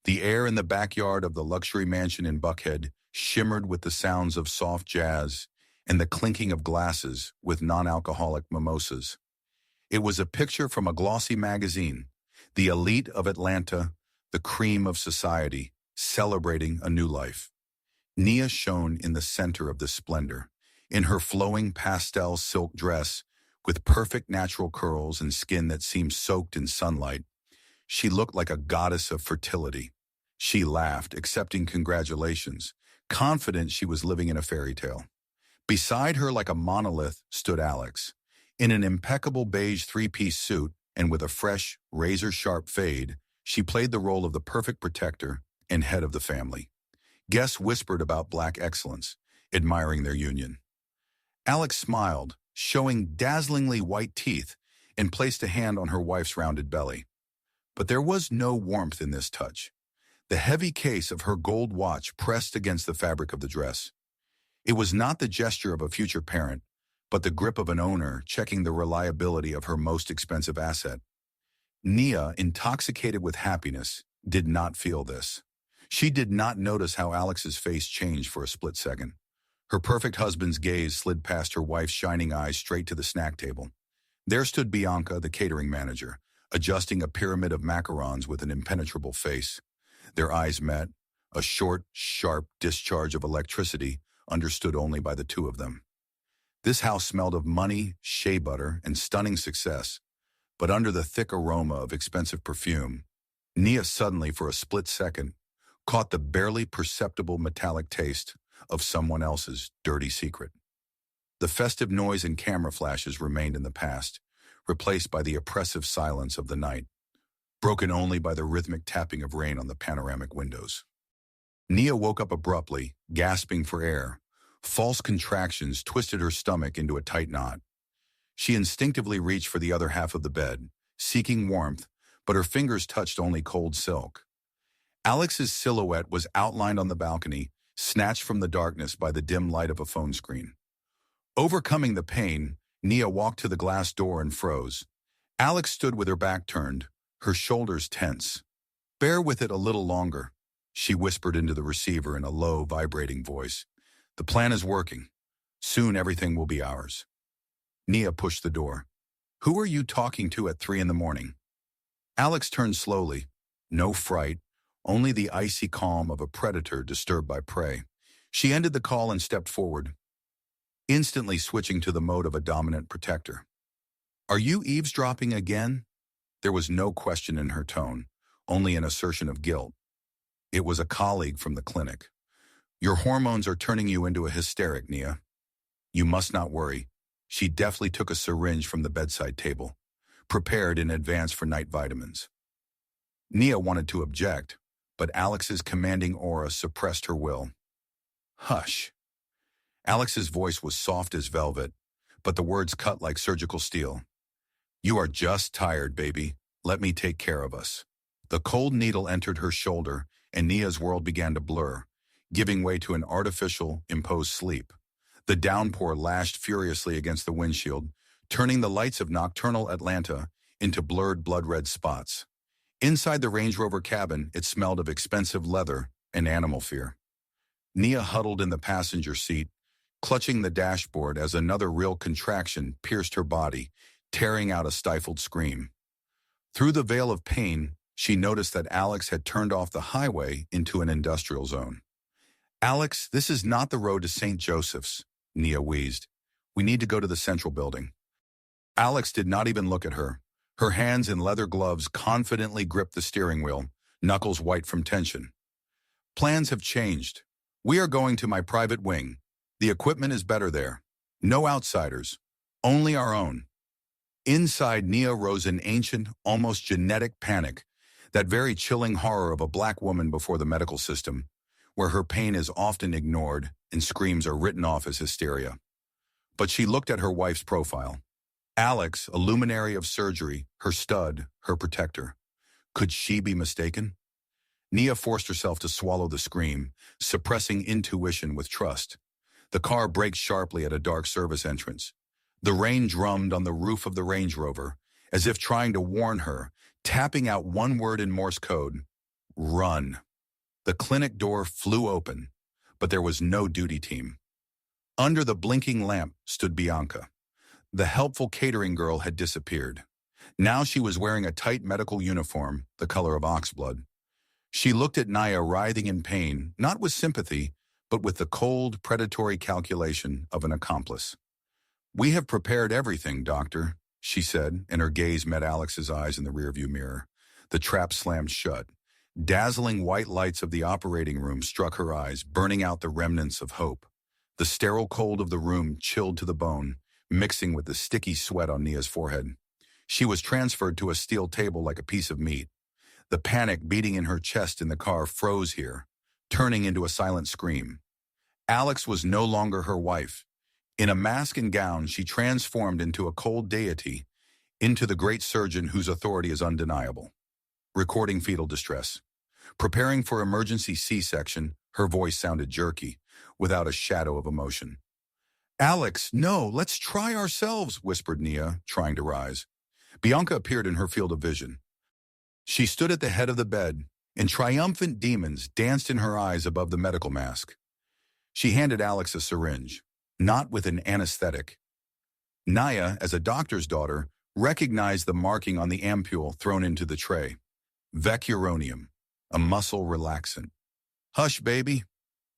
The air in the backyard of the luxury mansion in Buckhead shimmered with the sounds of soft jazz and the clinking of glasses with non-alcoholic mimosas. It was a picture from a glossy magazine, the elite of Atlanta, the cream of society, celebrating a new life. Nia shone in the center of the splendor, in her flowing pastel silk dress with perfect natural curls and skin that seemed soaked in sunlight. She looked like a goddess of fertility. She laughed, accepting congratulations, confident she was living in a fairy tale. Beside her, like a monolith, stood Alex. In an impeccable beige three-piece suit and with a fresh, razor-sharp fade, she played the role of the perfect protector and head of the family. Guests whispered about black excellence, admiring their union. Alex smiled, showing dazzlingly white teeth, and placed a hand on her wife's rounded belly. But there was no warmth in this touch. The heavy case of her gold watch pressed against the fabric of the dress. It was not the gesture of a future parent, but the grip of an owner checking the reliability of her most expensive asset. Nia, intoxicated with happiness, did not feel this. She did not notice how Alex's face changed for a split second. Her perfect husband's gaze slid past her wife's shining eyes straight to the snack table. There stood Bianca, the catering manager, adjusting a pyramid of macarons with an impenetrable face. Their eyes met, a short, sharp discharge of electricity understood only by the two of them. This house smelled of money, shea butter, and stunning success, but under the thick aroma of expensive perfume, Nia suddenly, for a split second, caught the barely perceptible metallic taste of someone else's dirty secret. The festive noise and camera flashes remained in the past, replaced by the oppressive silence of the night, broken only by the rhythmic tapping of rain on the panoramic windows. Nia woke up abruptly, gasping for air. False contractions twisted her stomach into a tight knot. She instinctively reached for the other half of the bed, seeking warmth, but her fingers touched only cold silk. Alex's silhouette was outlined on the balcony, snatched from the darkness by the dim light of a phone screen. Overcoming the pain, Nia walked to the glass door and froze. Alex stood with her back turned, her shoulders tense. "Bear with it a little longer," she whispered into the receiver in a low, vibrating voice. "The plan is working. Soon everything will be ours." Nia pushed the door. "Who are you talking to at 3 a.m? Alex turned slowly. No fright, only the icy calm of a predator disturbed by prey. She ended the call and stepped forward, instantly switching to the mode of a dominant protector. "Are you eavesdropping again?" There was no question in her tone, only an assertion of guilt. It was a colleague from the clinic. "Your hormones are turning you into a hysteric, Nia. You must not worry." She deftly took a syringe from the bedside table, prepared in advance for night vitamins. Nia wanted to object, but Alex's commanding aura suppressed her will. "Hush." Alex's voice was soft as velvet, but the words cut like surgical steel. "You are just tired, baby. Let me take care of us." The cold needle entered her shoulder, and Nia's world began to blur, giving way to an artificial, imposed sleep. The downpour lashed furiously against the windshield, turning the lights of nocturnal Atlanta into blurred blood-red spots. Inside the Range Rover cabin, it smelled of expensive leather and animal fear. Nia huddled in the passenger seat, clutching the dashboard as another real contraction pierced her body, tearing out a stifled scream. Through the veil of pain, she noticed that Alex had turned off the highway into an industrial zone. "Alex, this is not the road to St. Joseph's," Nia wheezed. "We need to go to the central building." Alex did not even look at her. Her hands in leather gloves confidently gripped the steering wheel, knuckles white from tension. "Plans have changed. We are going to my private wing. The equipment is better there. No outsiders. Only our own." Inside Nia rose an ancient, almost genetic panic, that very chilling horror of a black woman before the medical system, where her pain is often ignored and screams are written off as hysteria. But she looked at her wife's profile. Alex, a luminary of surgery, her stud, her protector. Could she be mistaken? Nia forced herself to swallow the scream, suppressing intuition with trust. The car braked sharply at a dark service entrance. The rain drummed on the roof of the Range Rover, as if trying to warn her, tapping out one word in Morse code. run. The clinic door flew open, but there was no duty team. Under the blinking lamp stood Bianca. The helpful catering girl had disappeared. Now she was wearing a tight medical uniform, the color of oxblood. She looked at Naya writhing in pain, not with sympathy, but with the cold, predatory calculation of an accomplice. "We have prepared everything, doctor," she said, and her gaze met Alex's eyes in the rearview mirror. The trap slammed shut. Dazzling white lights of the operating room struck her eyes, burning out the remnants of hope. The sterile cold of the room chilled to the bone, mixing with the sticky sweat on Nia's forehead. She was transferred to a steel table like a piece of meat. The panic beating in her chest in the car froze here, turning into a silent scream. Alex was no longer her wife. In a mask and gown, she transformed into a cold deity, into the great surgeon whose authority is undeniable. Recording fetal distress. Preparing for emergency C-section, her voice sounded jerky, without a shadow of emotion. "Alex, no, let's try ourselves," whispered Nia, trying to rise. Bianca appeared in her field of vision. She stood at the head of the bed, and triumphant demons danced in her eyes above the medical mask. She handed Alex a syringe, not with an anesthetic. Naya, as a doctor's daughter, recognized the marking on the ampule thrown into the tray. Vecuronium, a muscle relaxant. "Hush, baby.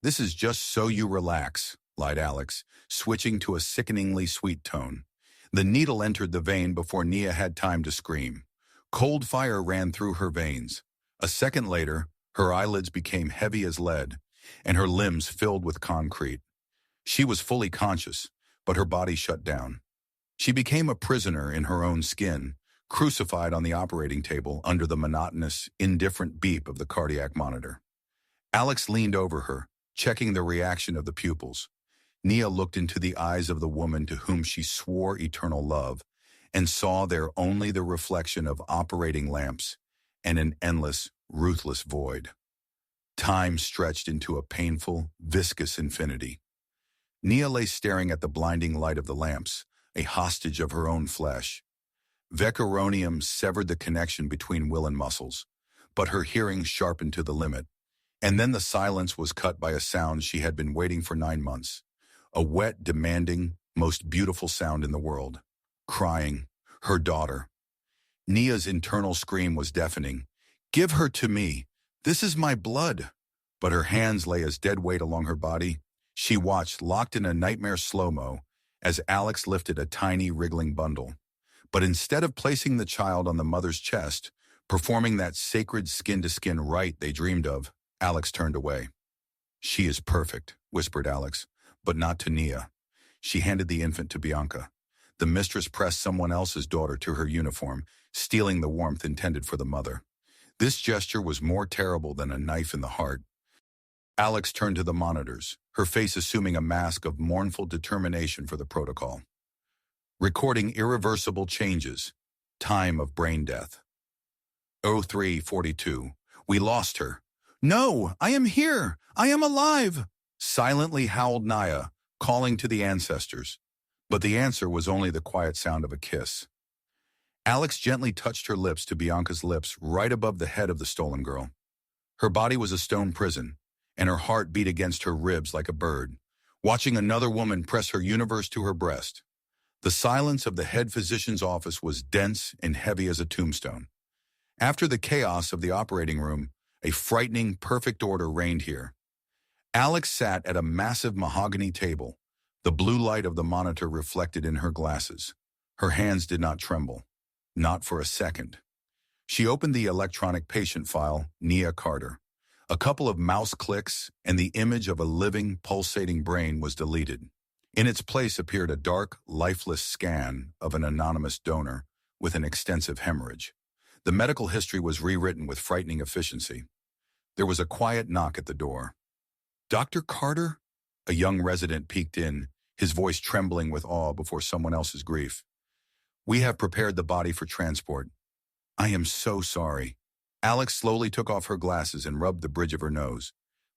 This is just so you relax," lied Alex, switching to a sickeningly sweet tone. The needle entered the vein before Nia had time to scream. Cold fire ran through her veins. A second later, her eyelids became heavy as lead, and her limbs filled with concrete. She was fully conscious, but her body shut down. She became a prisoner in her own skin, crucified on the operating table under the monotonous, indifferent beep of the cardiac monitor. Alex leaned over her, checking the reaction of the pupils. Nia looked into the eyes of the woman to whom she swore eternal love, and saw there only the reflection of operating lamps and an endless, ruthless void. Time stretched into a painful, viscous infinity. Nia lay staring at the blinding light of the lamps, a hostage of her own flesh. Vecuronium severed the connection between will and muscles, but her hearing sharpened to the limit. And then the silence was cut by a sound she had been waiting for 9 months. A wet, demanding, most beautiful sound in the world. Crying. Her daughter. Nia's internal scream was deafening. "Give her to me. This is my blood." But her hands lay as dead weight along her body. She watched, locked in a nightmare slow-mo, as Alex lifted a tiny, wriggling bundle. But instead of placing the child on the mother's chest, performing that sacred skin-to-skin rite they dreamed of, Alex turned away. "She is perfect," whispered Alex, but not to Nia. She handed the infant to Bianca. The mistress pressed someone else's daughter to her uniform, stealing the warmth intended for the mother. This gesture was more terrible than a knife in the heart. Alex turned to the monitors, her face assuming a mask of mournful determination for the protocol. Recording irreversible changes. Time of brain death. 03:42. "We lost her." "No, I am here! I am alive!" silently howled Naya, calling to the ancestors. But the answer was only the quiet sound of a kiss. Alex gently touched her lips to Bianca's lips right above the head of the stolen girl. Her body was a stone prison, and her heart beat against her ribs like a bird, watching another woman press her universe to her breast. The silence of the head physician's office was dense and heavy as a tombstone. After the chaos of the operating room, a frightening, perfect order reigned here. Alex sat at a massive mahogany table, the blue light of the monitor reflected in her glasses. Her hands did not tremble. Not for a second. She opened the electronic patient file, Nia Carter. A couple of mouse clicks, and the image of a living, pulsating brain was deleted. In its place appeared a dark, lifeless scan of an anonymous donor with an extensive hemorrhage. The medical history was rewritten with frightening efficiency. There was a quiet knock at the door. "Dr. Carter?" A young resident peeked in, his voice trembling with awe before someone else's grief. "We have prepared the body for transport." "I am so sorry." Alex slowly took off her glasses and rubbed the bridge of her nose,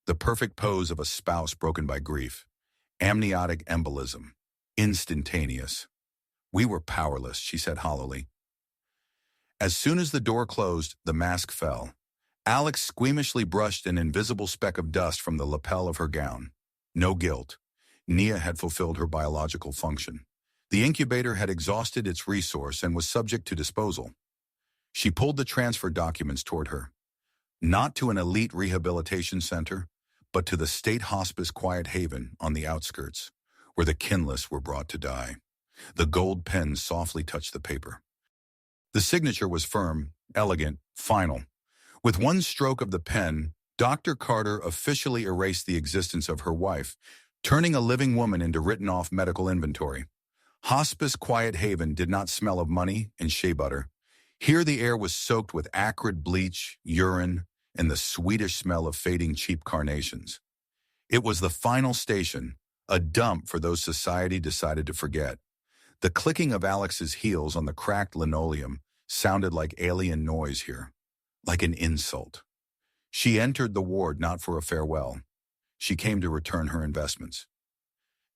the perfect pose of a spouse broken by grief. Amniotic embolism. Instantaneous. "We were powerless," she said hollowly. As soon as the door closed, the mask fell. Alex squeamishly brushed an invisible speck of dust from the lapel of her gown. No guilt. Nia had fulfilled her biological function. The incubator had exhausted its resource and was subject to disposal. She pulled the transfer documents toward her. Not to an elite rehabilitation center, but to the state hospice Quiet Haven on the outskirts, where the kinless were brought to die. The gold pen softly touched the paper. The signature was firm, elegant, final. With one stroke of the pen, Dr. Carter officially erased the existence of her wife, turning a living woman into written-off medical inventory. Hospice Quiet Haven did not smell of money and shea butter. Here the air was soaked with acrid bleach, urine, and the sweetish smell of fading cheap carnations. It was the final station, a dump for those society decided to forget. The clicking of Alex's heels on the cracked linoleum sounded like alien noise here, like an insult. She entered the ward not for a farewell. She came to return her investments.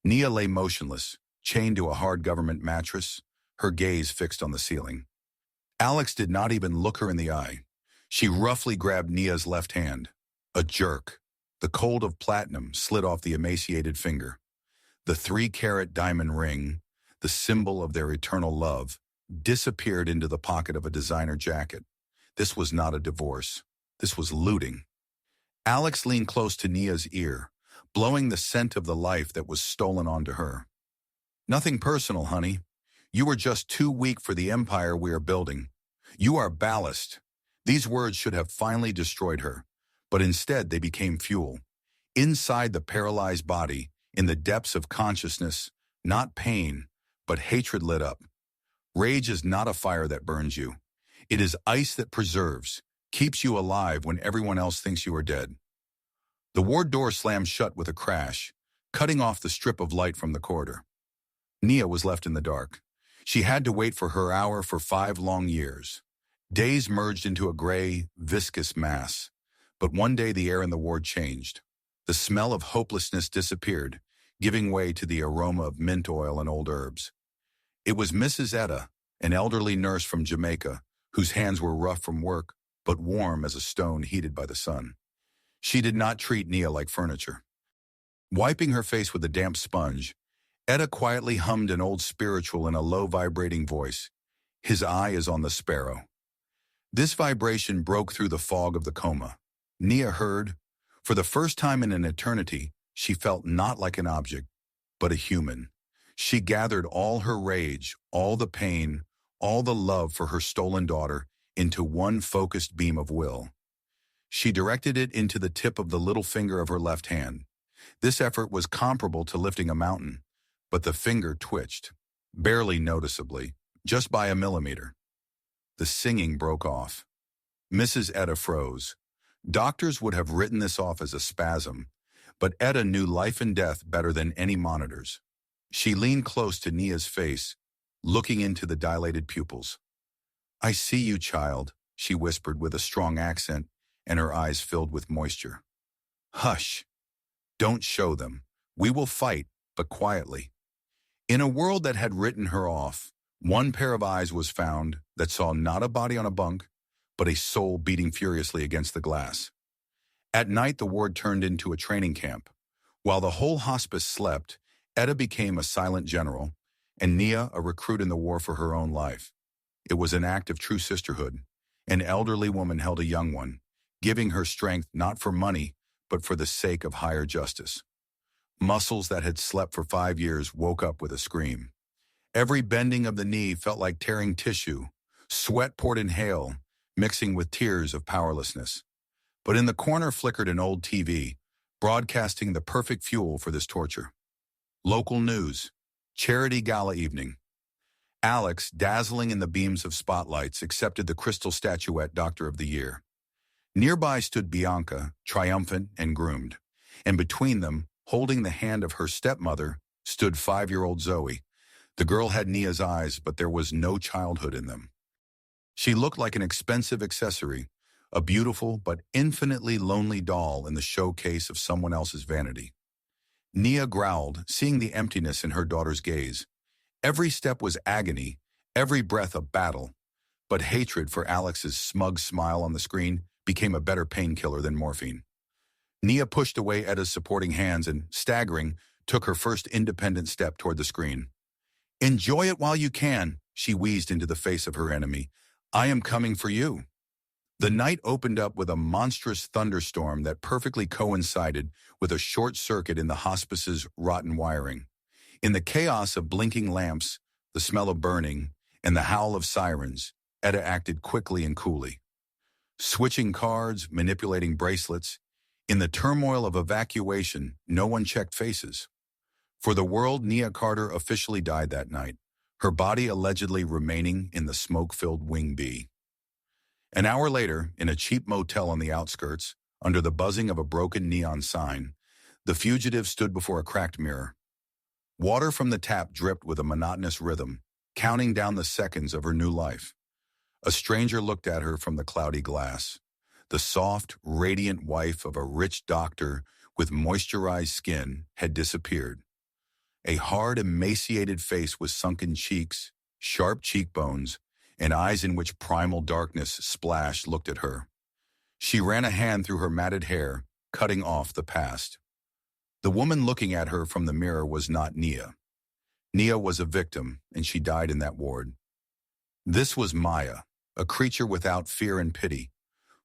Nia lay motionless, chained to a hard government mattress, her gaze fixed on the ceiling. Alex did not even look her in the eye. She roughly grabbed Nia's left hand. A jerk. The cold of platinum slid off the emaciated finger. The 3-carat diamond ring, the symbol of their eternal love, disappeared into the pocket of a designer jacket. This was not a divorce. This was looting. Alex leaned close to Nia's ear, blowing the scent of the life that was stolen onto her. Nothing personal, honey. You are just too weak for the empire we are building. You are ballast. These words should have finally destroyed her, but instead they became fuel. Inside the paralyzed body, in the depths of consciousness, not pain, but hatred lit up. Rage is not a fire that burns you. It is ice that preserves, keeps you alive when everyone else thinks you are dead. The ward door slammed shut with a crash, cutting off the strip of light from the corridor. Nia was left in the dark. She had to wait for her hour for 5 long years. Days merged into a gray, viscous mass. But one day the air in the ward changed. The smell of hopelessness disappeared, giving way to the aroma of mint oil and old herbs. It was Mrs. Etta, an elderly nurse from Jamaica, whose hands were rough from work, but warm as a stone heated by the sun. She did not treat Nia like furniture. Wiping her face with a damp sponge, Etta quietly hummed an old spiritual in a low vibrating voice. His eye is on the sparrow. This vibration broke through the fog of the coma. Nia heard. For the first time in an eternity, she felt not like an object, but a human. She gathered all her rage, all the pain, all the love for her stolen daughter into one focused beam of will. She directed it into the tip of the little finger of her left hand. This effort was comparable to lifting a mountain, but the finger twitched, barely noticeably, just by a millimeter. The singing broke off. Mrs. Etta froze. Doctors would have written this off as a spasm, but Etta knew life and death better than any monitors. She leaned close to Nia's face, looking into the dilated pupils. "I see you, child," she whispered with a strong accent, and her eyes filled with moisture. "Hush. Don't show them. We will fight, but quietly." In a world that had written her off, one pair of eyes was found that saw not a body on a bunk, but a soul beating furiously against the glass. At night, the ward turned into a training camp. While the whole hospice slept, Etta became a silent general, and Nia a recruit in the war for her own life. It was an act of true sisterhood. An elderly woman held a young one, giving her strength not for money, but for the sake of higher justice. Muscles that had slept for 5 years woke up with a scream. Every bending of the knee felt like tearing tissue. Sweat poured in hail, mixing with tears of powerlessness. But in the corner flickered an old TV, broadcasting the perfect fuel for this torture. Local news. Charity gala evening. Alex, dazzling in the beams of spotlights, accepted the crystal statuette Doctor of the Year. Nearby stood Bianca, triumphant and groomed. And between them, holding the hand of her stepmother, stood 5-year-old Zoe. The girl had Nia's eyes, but there was no childhood in them. She looked like an expensive accessory, a beautiful but infinitely lonely doll in the showcase of someone else's vanity. Nia growled, seeing the emptiness in her daughter's gaze. Every step was agony, every breath a battle, but hatred for Alex's smug smile on the screen became a better painkiller than morphine. Nia pushed away Etta's supporting hands and, staggering, took her first independent step toward the screen. "Enjoy it while you can," she wheezed into the face of her enemy. "I am coming for you." The night opened up with a monstrous thunderstorm that perfectly coincided with a short circuit in the hospice's rotten wiring. In the chaos of blinking lamps, the smell of burning, and the howl of sirens, Etta acted quickly and coolly. Switching cards, manipulating bracelets, in the turmoil of evacuation, no one checked faces. For the world, Nia Carter officially died that night, her body allegedly remaining in the smoke-filled Wing B. An hour later, in a cheap motel on the outskirts, under the buzzing of a broken neon sign, the fugitive stood before a cracked mirror. Water from the tap dripped with a monotonous rhythm, counting down the seconds of her new life. A stranger looked at her from the cloudy glass. The soft, radiant wife of a rich doctor with moisturized skin had disappeared. A hard, emaciated face with sunken cheeks, sharp cheekbones, and eyes in which primal darkness splashed looked at her. She ran a hand through her matted hair, cutting off the past. The woman looking at her from the mirror was not Nia. Nia was a victim, and she died in that ward. This was Maya, a creature without fear and pity,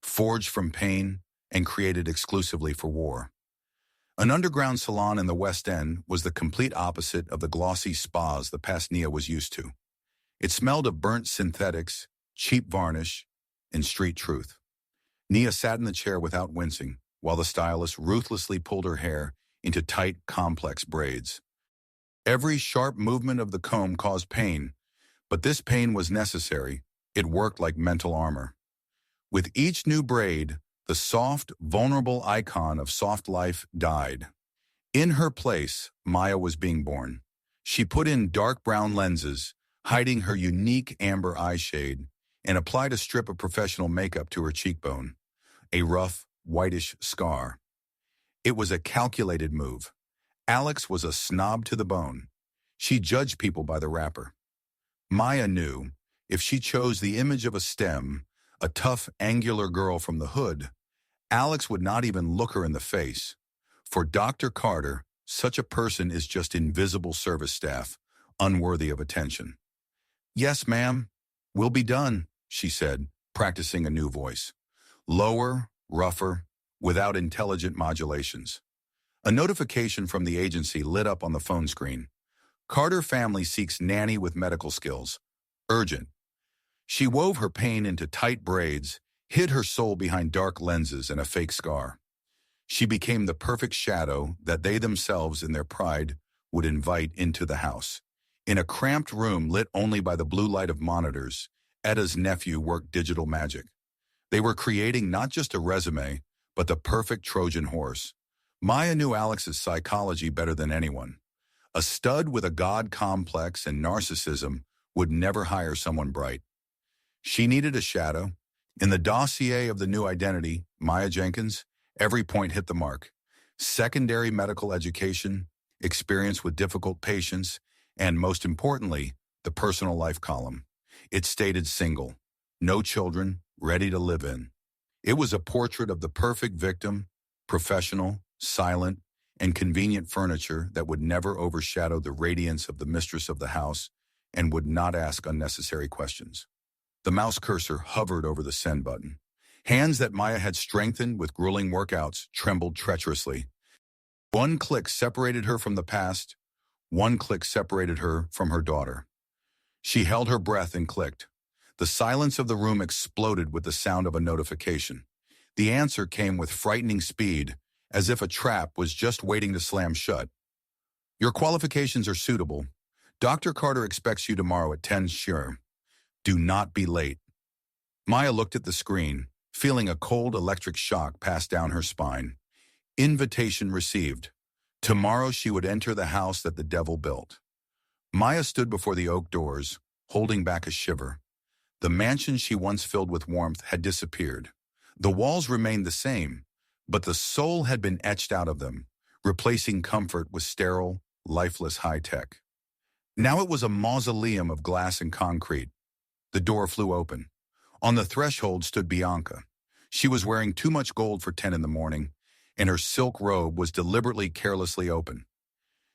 forged from pain and created exclusively for war. An underground salon in the West End was the complete opposite of the glossy spas the past Nia was used to. It smelled of burnt synthetics, cheap varnish, and street truth. Nia sat in the chair without wincing, while the stylist ruthlessly pulled her hair into tight, complex braids. Every sharp movement of the comb caused pain, but this pain was necessary. It worked like mental armor. With each new braid, the soft, vulnerable icon of soft life died. In her place, Maya was being born. She put in dark brown lenses, hiding her unique amber eye shade, and applied a strip of professional makeup to her cheekbone, a rough, whitish scar. It was a calculated move. Alex was a snob to the bone. She judged people by the wrapper. Maya knew, if she chose the image of a stem, a tough, angular girl from the hood, Alex would not even look her in the face. For Dr. Carter, such a person is just invisible service staff, unworthy of attention. "Yes, ma'am. We'll be done," she said, practicing a new voice. Lower, rougher, without intelligent modulations. A notification from the agency lit up on the phone screen. "Carter family seeks nanny with medical skills. Urgent." She wove her pain into tight braids, hid her soul behind dark lenses and a fake scar. She became the perfect shadow that they themselves in their pride would invite into the house. In a cramped room lit only by the blue light of monitors, Etta's nephew worked digital magic. They were creating not just a resume, but the perfect Trojan horse. Maya knew Alex's psychology better than anyone. A stud with a god complex and narcissism would never hire someone bright. She needed a shadow. In the dossier of the new identity, Maya Jenkins, every point hit the mark. Secondary medical education, experience with difficult patients, and most importantly, the personal life column. It stated single, no children, ready to live in. It was a portrait of the perfect victim, professional, silent, and convenient furniture that would never overshadow the radiance of the mistress of the house and would not ask unnecessary questions. The mouse cursor hovered over the send button. Hands that Maya had strengthened with grueling workouts trembled treacherously. One click separated her from the past. One click separated her from her daughter. She held her breath and clicked. The silence of the room exploded with the sound of a notification. The answer came with frightening speed, as if a trap was just waiting to slam shut. "Your qualifications are suitable. Dr. Carter expects you tomorrow at 10 sure. Do not be late." Maya looked at the screen, feeling a cold electric shock pass down her spine. Invitation received. Tomorrow she would enter the house that the devil built. Maya stood before the oak doors, holding back a shiver. The mansion she once filled with warmth had disappeared. The walls remained the same, but the soul had been etched out of them, replacing comfort with sterile, lifeless high-tech. Now it was a mausoleum of glass and concrete. The door flew open. On the threshold stood Bianca. She was wearing too much gold for 10 in the morning, and her silk robe was deliberately carelessly open.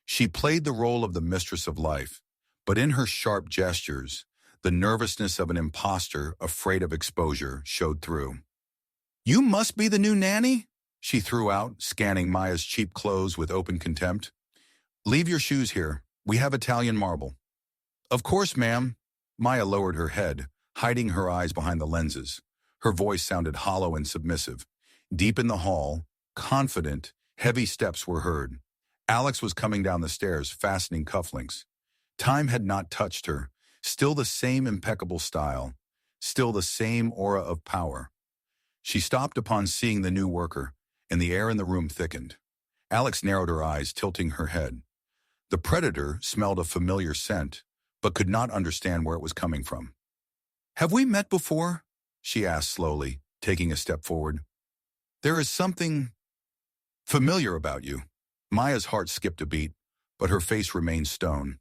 She played the role of the mistress of life, but in her sharp gestures, the nervousness of an imposter afraid of exposure showed through. "You must be the new nanny?" she threw out, scanning Maya's cheap clothes with open contempt. "Leave your shoes here. We have Italian marble." "Of course, ma'am." Maya lowered her head, hiding her eyes behind the lenses. Her voice sounded hollow and submissive. Deep in the hall, confident, heavy steps were heard. Alex was coming down the stairs, fastening cufflinks. Time had not touched her. Still the same impeccable style. Still the same aura of power. She stopped upon seeing the new worker, and the air in the room thickened. Alex narrowed her eyes, tilting her head. The predator smelled a familiar scent, but could not understand where it was coming from. "Have we met before?" she asked slowly, taking a step forward. "There is something familiar about you." Maya's heart skipped a beat, but her face remained stone.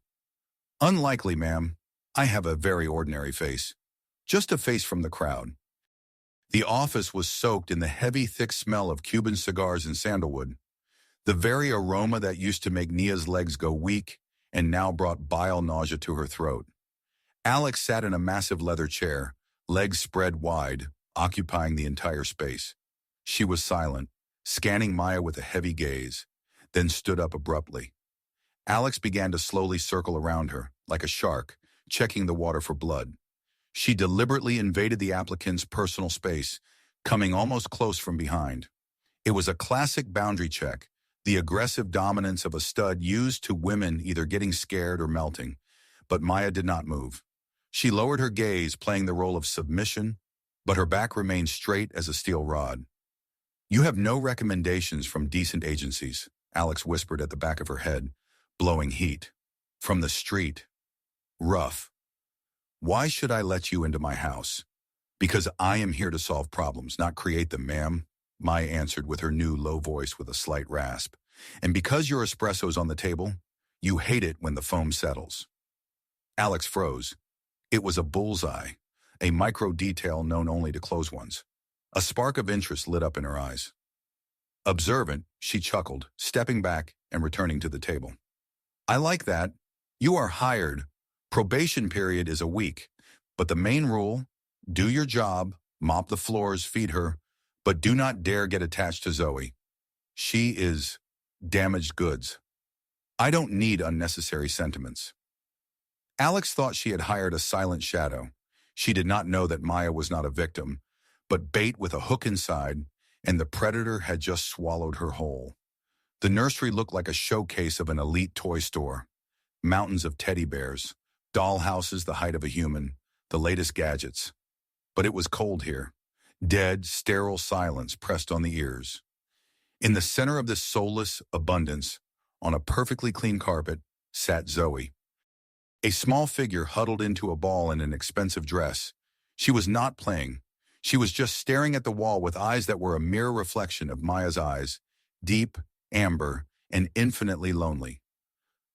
"Unlikely, ma'am. I have a very ordinary face. Just a face from the crowd." The office was soaked in the heavy, thick smell of Cuban cigars and sandalwood. The very aroma that used to make Nia's legs go weak and now brought bile nausea to her throat. Alex sat in a massive leather chair, legs spread wide, occupying the entire space. She was silent, scanning Maya with a heavy gaze, then stood up abruptly. Alex began to slowly circle around her, like a shark, checking the water for blood. She deliberately invaded the applicant's personal space, coming almost close from behind. It was a classic boundary check, the aggressive dominance of a stud used to women either getting scared or melting. But Maya did not move. She lowered her gaze, playing the role of submission, but her back remained straight as a steel rod. "You have no recommendations from decent agencies," Alex whispered at the back of her head, blowing heat. "From the street. Rough. Why should I let you into my house?" "Because I am here to solve problems, not create them, ma'am," Maya answered with her new low voice with a slight rasp. "And because your espresso's on the table, you hate it when the foam settles." Alex froze. It was a bullseye, a micro detail known only to close ones. A spark of interest lit up in her eyes. Observant, she chuckled, stepping back and returning to the table. "I like that. You are hired. Probation period is a week. But the main rule, do your job, mop the floors, feed her, but do not dare get attached to Zoe. She is damaged goods. I don't need unnecessary sentiments." Alex thought she had hired a silent shadow. She did not know that Maya was not a victim, but bait with a hook inside, and the predator had just swallowed her whole. The nursery looked like a showcase of an elite toy store. Mountains of teddy bears, dollhouses the height of a human, the latest gadgets. But it was cold here. Dead, sterile silence pressed on the ears. In the center of this soulless abundance, on a perfectly clean carpet, sat Zoe. A small figure huddled into a ball in an expensive dress. She was not playing. She was just staring at the wall with eyes that were a mirror reflection of Maya's eyes, deep, amber, and infinitely lonely.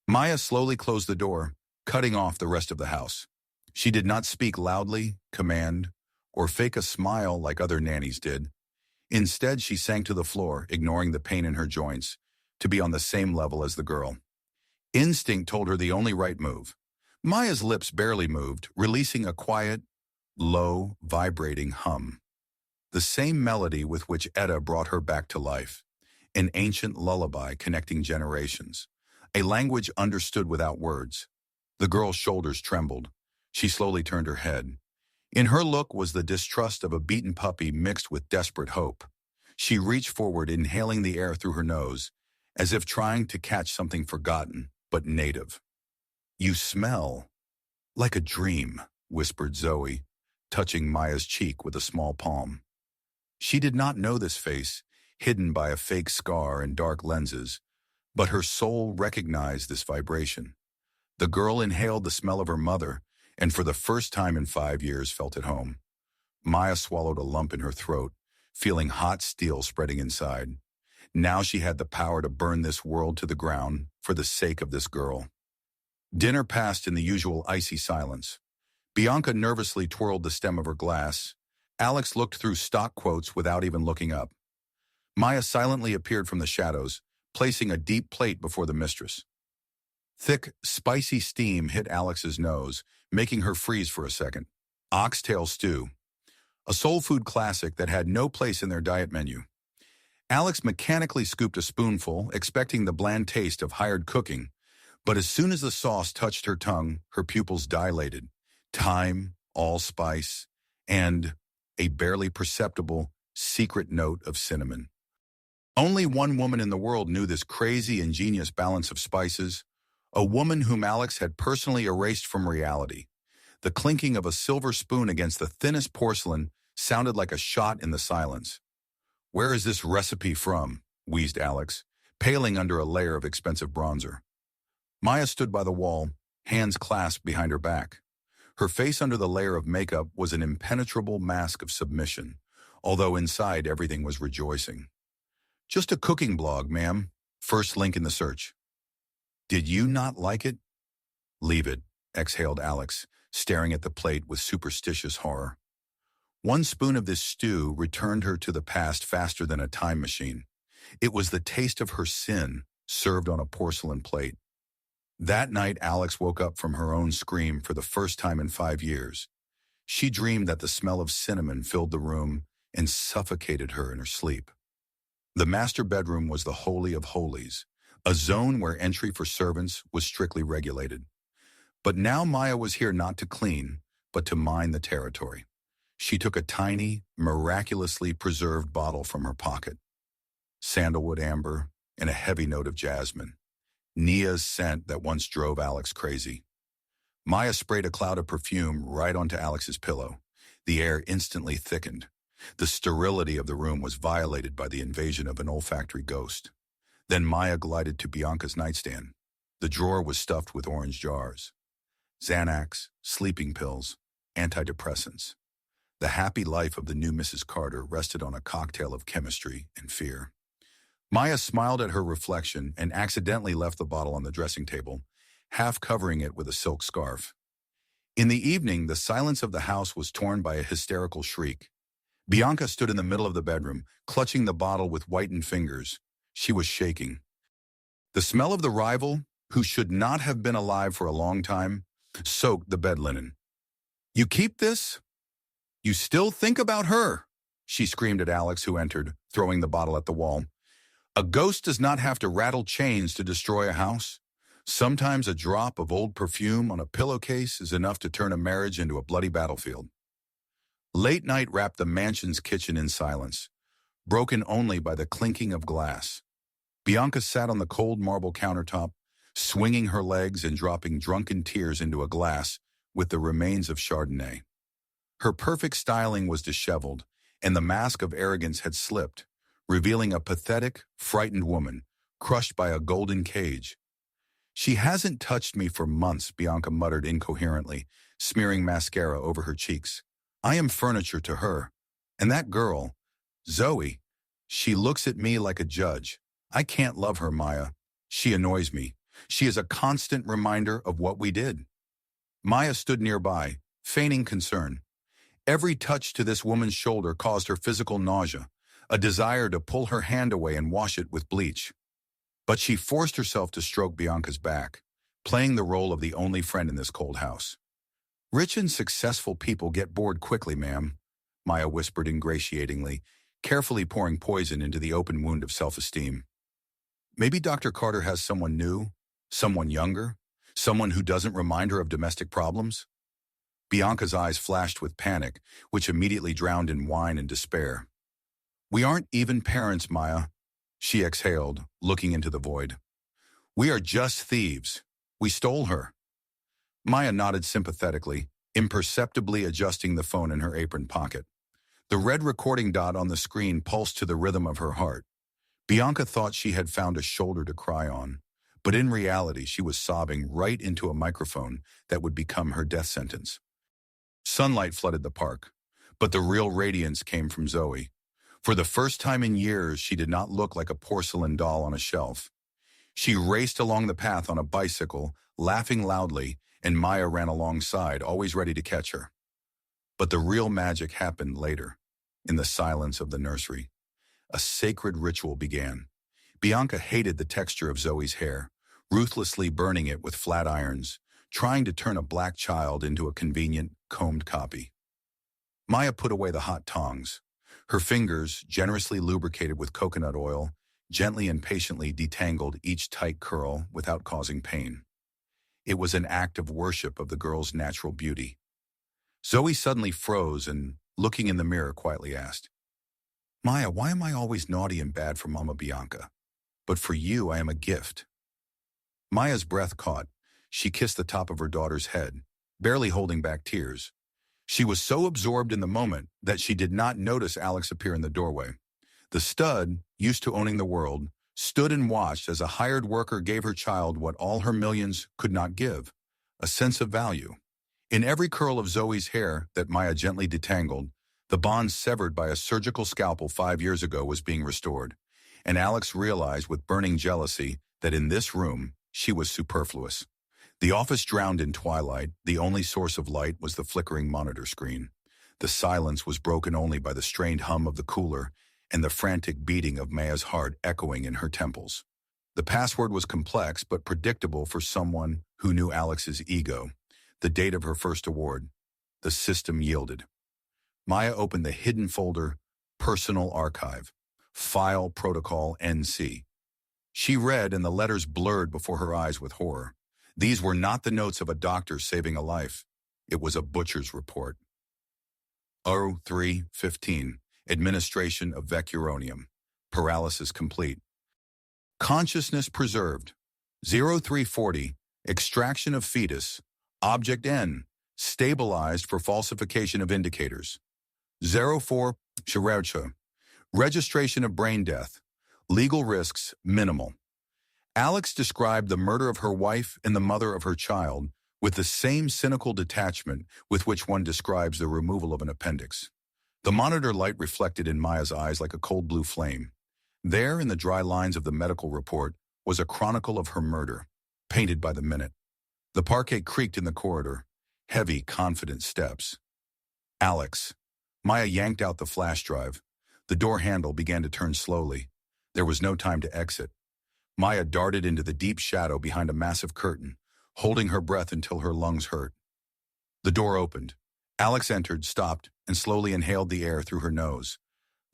Maya slowly closed the door, cutting off the rest of the house. She did not speak loudly, command, or fake a smile like other nannies did. Instead, she sank to the floor, ignoring the pain in her joints, to be on the same level as the girl. Instinct told her the only right move. Maya's lips barely moved, releasing a quiet, low, vibrating hum. The same melody with which Etta brought her back to life. An ancient lullaby connecting generations. A language understood without words. The girl's shoulders trembled. She slowly turned her head. In her look was the distrust of a beaten puppy mixed with desperate hope. She reached forward, inhaling the air through her nose, as if trying to catch something forgotten, but native. "You smell like a dream," whispered Zoe, touching Maya's cheek with a small palm. She did not know this face, hidden by a fake scar and dark lenses, but her soul recognized this vibration. The girl inhaled the smell of her mother, and for the first time in 5 years felt at home. Maya swallowed a lump in her throat, feeling hot steel spreading inside. Now she had the power to burn this world to the ground for the sake of this girl. Dinner passed in the usual icy silence. Bianca nervously twirled the stem of her glass. Alex looked through stock quotes without even looking up. Maya silently appeared from the shadows, placing a deep plate before the mistress. Thick, spicy steam hit Alex's nose, making her freeze for a second. Oxtail stew, a soul food classic that had no place in their diet menu. Alex mechanically scooped a spoonful, expecting the bland taste of hired cooking, but as soon as the sauce touched her tongue, her pupils dilated. Thyme, allspice, and a barely perceptible secret note of cinnamon. Only one woman in the world knew this crazy, ingenious balance of spices, a woman whom Alex had personally erased from reality. The clinking of a silver spoon against the thinnest porcelain sounded like a shot in the silence. "Where is this recipe from?" wheezed Alex, paling under a layer of expensive bronzer. Maya stood by the wall, hands clasped behind her back. Her face under the layer of makeup was an impenetrable mask of submission, although inside everything was rejoicing. "Just a cooking blog, ma'am. First link in the search." "Did you not like it?" "Leave it," exhaled Alex, staring at the plate with superstitious horror. One spoon of this stew returned her to the past faster than a time machine. It was the taste of her sin, served on a porcelain plate. That night, Alex woke up from her own scream for the first time in 5 years. She dreamed that the smell of cinnamon filled the room and suffocated her in her sleep. The master bedroom was the holy of holies, a zone where entry for servants was strictly regulated. But now Maya was here not to clean, but to mine the territory. She took a tiny, miraculously preserved bottle from her pocket. Sandalwood amber and a heavy note of jasmine. Nia's scent that once drove Alex crazy. Maya sprayed a cloud of perfume right onto Alex's pillow. The air instantly thickened. The sterility of the room was violated by the invasion of an olfactory ghost. Then Maya glided to Bianca's nightstand. The drawer was stuffed with orange jars. Xanax, sleeping pills, antidepressants. The happy life of the new Mrs. Carter rested on a cocktail of chemistry and fear. Maya smiled at her reflection and accidentally left the bottle on the dressing table, half covering it with a silk scarf. In the evening, the silence of the house was torn by a hysterical shriek. Bianca stood in the middle of the bedroom, clutching the bottle with whitened fingers. She was shaking. The smell of the rival, who should not have been alive for a long time, soaked the bed linen. "You keep this? You still think about her?" she screamed at Alex, who entered, throwing the bottle at the wall. "A ghost does not have to rattle chains to destroy a house. Sometimes a drop of old perfume on a pillowcase is enough to turn a marriage into a bloody battlefield." Late night wrapped the mansion's kitchen in silence, broken only by the clinking of glass. Bianca sat on the cold marble countertop, swinging her legs and dropping drunken tears into a glass with the remains of Chardonnay. Her perfect styling was disheveled, and the mask of arrogance had slipped, revealing a pathetic, frightened woman, crushed by a golden cage. "She hasn't touched me for months," Bianca muttered incoherently, smearing mascara over her cheeks. "I am furniture to her. And that girl, Zoe, she looks at me like a judge. I can't love her, Maya. She annoys me. She is a constant reminder of what we did." Maya stood nearby, feigning concern. Every touch to this woman's shoulder caused her physical nausea, a desire to pull her hand away and wash it with bleach. But she forced herself to stroke Bianca's back, playing the role of the only friend in this cold house. "Rich and successful people get bored quickly, ma'am," Maya whispered ingratiatingly, carefully pouring poison into the open wound of self-esteem. "Maybe Dr. Carter has someone new, someone younger, someone who doesn't remind her of domestic problems?" Bianca's eyes flashed with panic, which immediately drowned in wine and despair. "We aren't even parents, Maya," she exhaled, looking into the void. "We are just thieves. We stole her." Maya nodded sympathetically, imperceptibly adjusting the phone in her apron pocket. The red recording dot on the screen pulsed to the rhythm of her heart. Bianca thought she had found a shoulder to cry on, but in reality she was sobbing right into a microphone that would become her death sentence. Sunlight flooded the park, but the real radiance came from Zoe. For the first time in years, she did not look like a porcelain doll on a shelf. She raced along the path on a bicycle, laughing loudly, and Maya ran alongside, always ready to catch her. But the real magic happened later, in the silence of the nursery. A sacred ritual began. Bianca hated the texture of Zoe's hair, ruthlessly burning it with flat irons, trying to turn a black child into a convenient, combed copy. Maya put away the hot tongs. Her fingers, generously lubricated with coconut oil, gently and patiently detangled each tight curl without causing pain. It was an act of worship of the girl's natural beauty. Zoe suddenly froze and, looking in the mirror, quietly asked, "Maya, why am I always naughty and bad for Mama Bianca? But for you, I am a gift." Maya's breath caught. She kissed the top of her daughter's head, barely holding back tears. She was so absorbed in the moment that she did not notice Alex appear in the doorway. The stud, used to owning the world, stood and watched as a hired worker gave her child what all her millions could not give, a sense of value. In every curl of Zoe's hair that Maya gently detangled, the bond severed by a surgical scalpel 5 years ago was being restored, and Alex realized with burning jealousy that in this room, she was superfluous. The office drowned in twilight. The only source of light was the flickering monitor screen. The silence was broken only by the strained hum of the cooler and the frantic beating of Maya's heart echoing in her temples. The password was complex but predictable for someone who knew Alex's ego. The date of her first award. The system yielded. Maya opened the hidden folder, Personal Archive, File Protocol NC. She read, and the letters blurred before her eyes with horror. These were not the notes of a doctor saving a life. It was a butcher's report. 03:15, administration of vecuronium. Paralysis complete. Consciousness preserved. 0340, extraction of fetus. Object N, stabilized for falsification of indicators. 04 Shiraucha, registration of brain death. Legal risks minimal. Alex described the murder of her wife and the mother of her child with the same cynical detachment with which one describes the removal of an appendix. The monitor light reflected in Maya's eyes like a cold blue flame. There, in the dry lines of the medical report, was a chronicle of her murder, painted by the minute. The parquet creaked in the corridor, heavy, confident steps. Alex. Maya yanked out the flash drive. The door handle began to turn slowly. There was no time to exit. Maya darted into the deep shadow behind a massive curtain, holding her breath until her lungs hurt. The door opened. Alex entered, stopped, and slowly inhaled the air through her nose,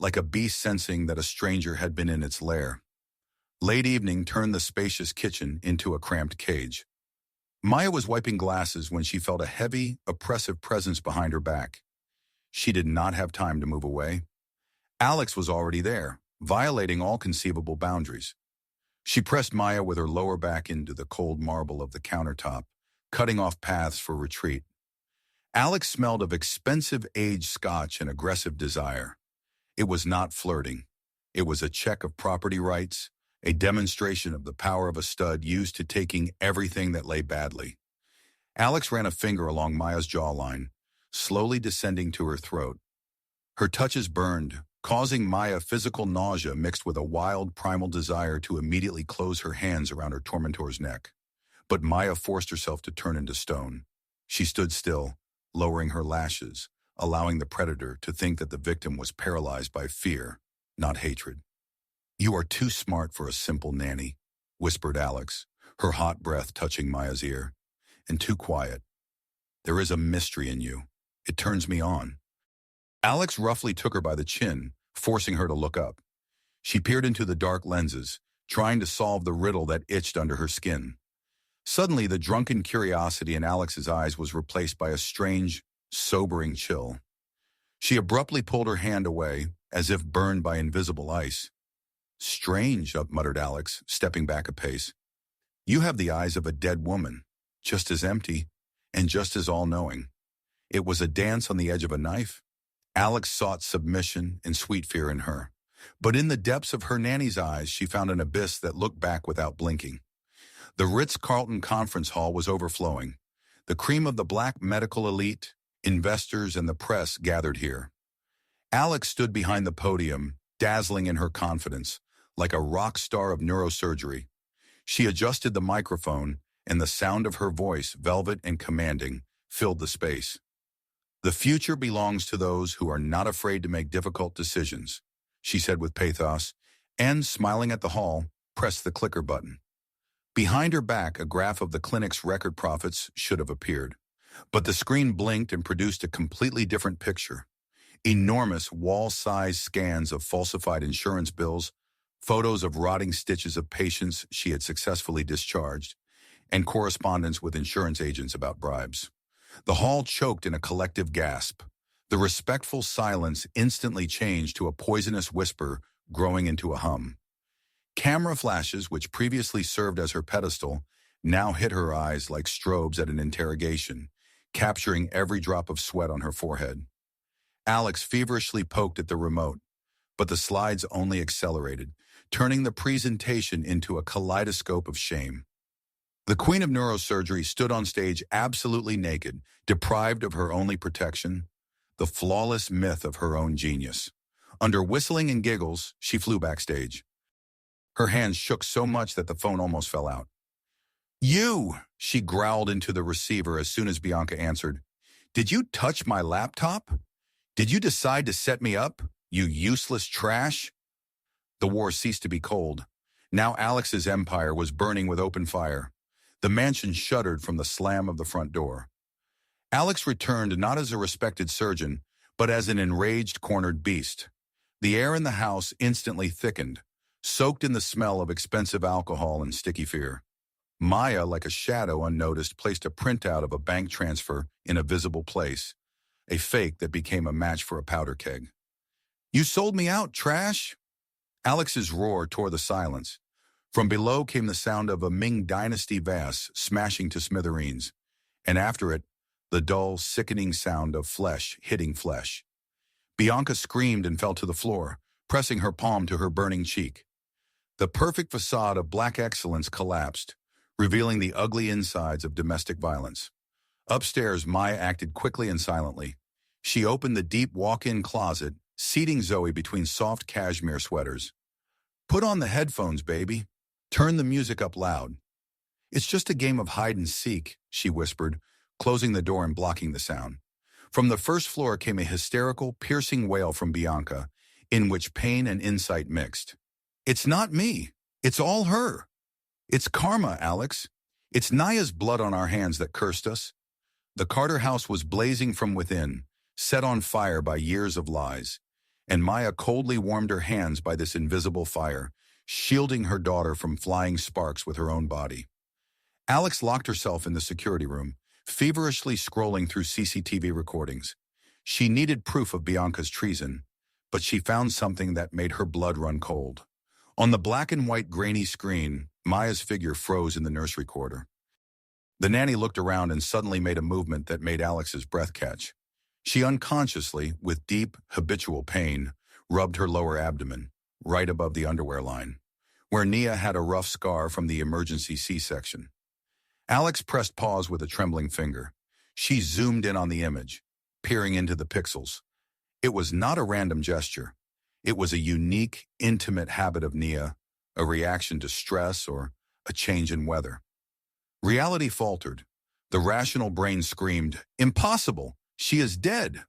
like a beast sensing that a stranger had been in its lair. Late evening turned the spacious kitchen into a cramped cage. Maya was wiping glasses when she felt a heavy, oppressive presence behind her back. She did not have time to move away. Alex was already there, violating all conceivable boundaries. She pressed Maya with her lower back into the cold marble of the countertop, cutting off paths for retreat. Alex smelled of expensive aged scotch and aggressive desire. It was not flirting. It was a check of property rights, a demonstration of the power of a stud used to taking everything that lay badly. Alex ran a finger along Maya's jawline, slowly descending to her throat. Her touches burned, causing Maya physical nausea mixed with a wild primal desire to immediately close her hands around her tormentor's neck. But Maya forced herself to turn into stone. She stood still, lowering her lashes, allowing the predator to think that the victim was paralyzed by fear, not hatred. "You are too smart for a simple nanny," whispered Alex, her hot breath touching Maya's ear, "and too quiet. There is a mystery in you. It turns me on." Alex roughly took her by the chin, forcing her to look up. She peered into the dark lenses, trying to solve the riddle that itched under her skin. Suddenly, the drunken curiosity in Alex's eyes was replaced by a strange, sobering chill. She abruptly pulled her hand away, as if burned by invisible ice. "Strange," muttered Alex, stepping back a pace. "You have the eyes of a dead woman, just as empty, and just as all-knowing. It was a dance on the edge of a knife." Alex sought submission and sweet fear in her. But in the depths of her nanny's eyes, she found an abyss that looked back without blinking. The Ritz-Carlton conference hall was overflowing. The cream of the black medical elite, investors, and the press gathered here. Alex stood behind the podium, dazzling in her confidence, like a rock star of neurosurgery. She adjusted the microphone, and the sound of her voice, velvet and commanding, filled the space. The future belongs to those who are not afraid to make difficult decisions, she said with pathos, and, smiling at the hall, pressed the clicker button. Behind her back, a graph of the clinic's record profits should have appeared. But the screen blinked and produced a completely different picture. Enormous wall-sized scans of falsified insurance bills, photos of rotting stitches of patients she had successfully discharged, and correspondence with insurance agents about bribes. The hall choked in a collective gasp. The respectful silence instantly changed to a poisonous whisper growing into a hum. Camera flashes, which previously served as her pedestal, now hit her eyes like strobes at an interrogation, capturing every drop of sweat on her forehead. Alex feverishly poked at the remote, but the slides only accelerated, turning the presentation into a kaleidoscope of shame. The Queen of Neurosurgery stood on stage absolutely naked, deprived of her only protection, the flawless myth of her own genius. Under whistling and giggles, she flew backstage. Her hands shook so much that the phone almost fell out. "You!" she growled into the receiver as soon as Bianca answered. "Did you touch my laptop? Did you decide to set me up, you useless trash?" The war ceased to be cold. Now Alex's empire was burning with open fire. The mansion shuddered from the slam of the front door. Alex returned not as a respected surgeon, but as an enraged, cornered beast. The air in the house instantly thickened, soaked in the smell of expensive alcohol and sticky fear. Maya, like a shadow unnoticed, placed a printout of a bank transfer in a visible place, a fake that became a match for a powder keg. "You sold me out, trash!" Alex's roar tore the silence. From below came the sound of a Ming Dynasty vase smashing to smithereens, and after it, the dull, sickening sound of flesh hitting flesh. Bianca screamed and fell to the floor, pressing her palm to her burning cheek. The perfect facade of black excellence collapsed, revealing the ugly insides of domestic violence. Upstairs, Maya acted quickly and silently. She opened the deep walk-in closet, seating Zoe between soft cashmere sweaters. "Put on the headphones, baby. Turn the music up loud." "It's just a game of hide and seek," she whispered, closing the door and blocking the sound. From the first floor came a hysterical, piercing wail from Bianca, in which pain and insight mixed. "It's not me. It's all her. It's karma, Alex. It's Naya's blood on our hands that cursed us." The Carter house was blazing from within, set on fire by years of lies, and Maya coldly warmed her hands by this invisible fire, shielding her daughter from flying sparks with her own body. Alex locked herself in the security room, feverishly scrolling through CCTV recordings. She needed proof of Bianca's treason, but she found something that made her blood run cold. On the black and white grainy screen, Maya's figure froze in the nursery corridor. The nanny looked around and suddenly made a movement that made Alex's breath catch. She unconsciously, with deep, habitual pain, rubbed her lower abdomen, right above the underwear line, where Nia had a rough scar from the emergency C-section. Alex pressed pause with a trembling finger. She zoomed in on the image, peering into the pixels. It was not a random gesture. It was a unique, intimate habit of Nia, a reaction to stress or a change in weather. Reality faltered. The rational brain screamed, "Impossible! She is dead!"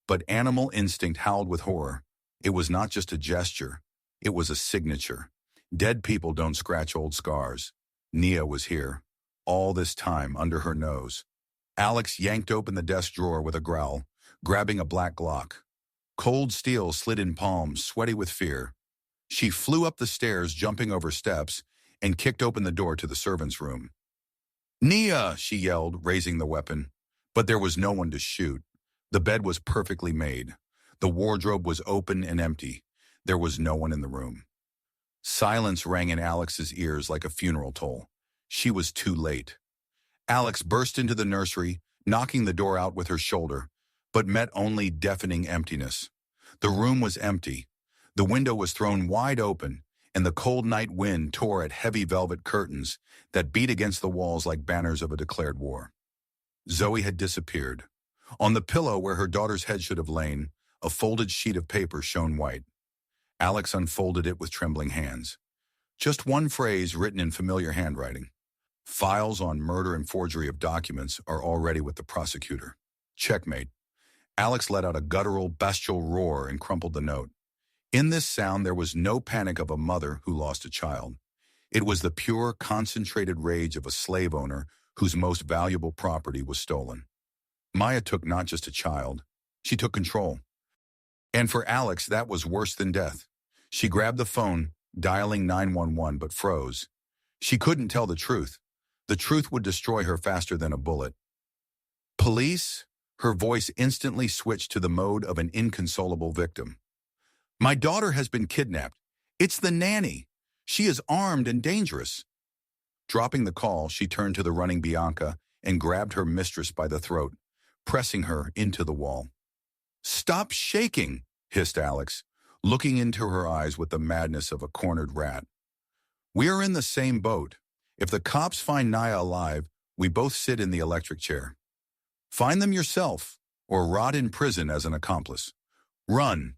But animal instinct howled with horror. It was not just a gesture. It was a signature. Dead people don't scratch old scars. Nia was here, all this time under her nose. Alex yanked open the desk drawer with a growl, grabbing a black Glock. Cold steel slid in palms, sweaty with fear. She flew up the stairs, jumping over steps, and kicked open the door to the servants' room. "Nia!" she yelled, raising the weapon. But there was no one to shoot. The bed was perfectly made. The wardrobe was open and empty. There was no one in the room. Silence rang in Alex's ears like a funeral toll. She was too late. Alex burst into the nursery, knocking the door out with her shoulder, but met only deafening emptiness. The room was empty. The window was thrown wide open, and the cold night wind tore at heavy velvet curtains that beat against the walls like banners of a declared war. Zoe had disappeared. On the pillow where her daughter's head should have lain, a folded sheet of paper shone white. Alex unfolded it with trembling hands. Just one phrase written in familiar handwriting. "Files on murder and forgery of documents are already with the prosecutor. Checkmate." Alex let out a guttural, bestial roar and crumpled the note. In this sound, there was no panic of a mother who lost a child. It was the pure, concentrated rage of a slave owner whose most valuable property was stolen. Maya took not just a child, she took control. And for Alex, that was worse than death. She grabbed the phone, dialing 911, but froze. She couldn't tell the truth. The truth would destroy her faster than a bullet. Police? Her voice instantly switched to the mode of an inconsolable victim. My daughter has been kidnapped. It's the nanny. She is armed and dangerous. Dropping the call, she turned to the running Bianca and grabbed her mistress by the throat, pressing her into the wall. Stop shaking, hissed Alex, looking into her eyes with the madness of a cornered rat. We are in the same boat. If the cops find Naya alive, we both sit in the electric chair. Find them yourself, or rot in prison as an accomplice. Run.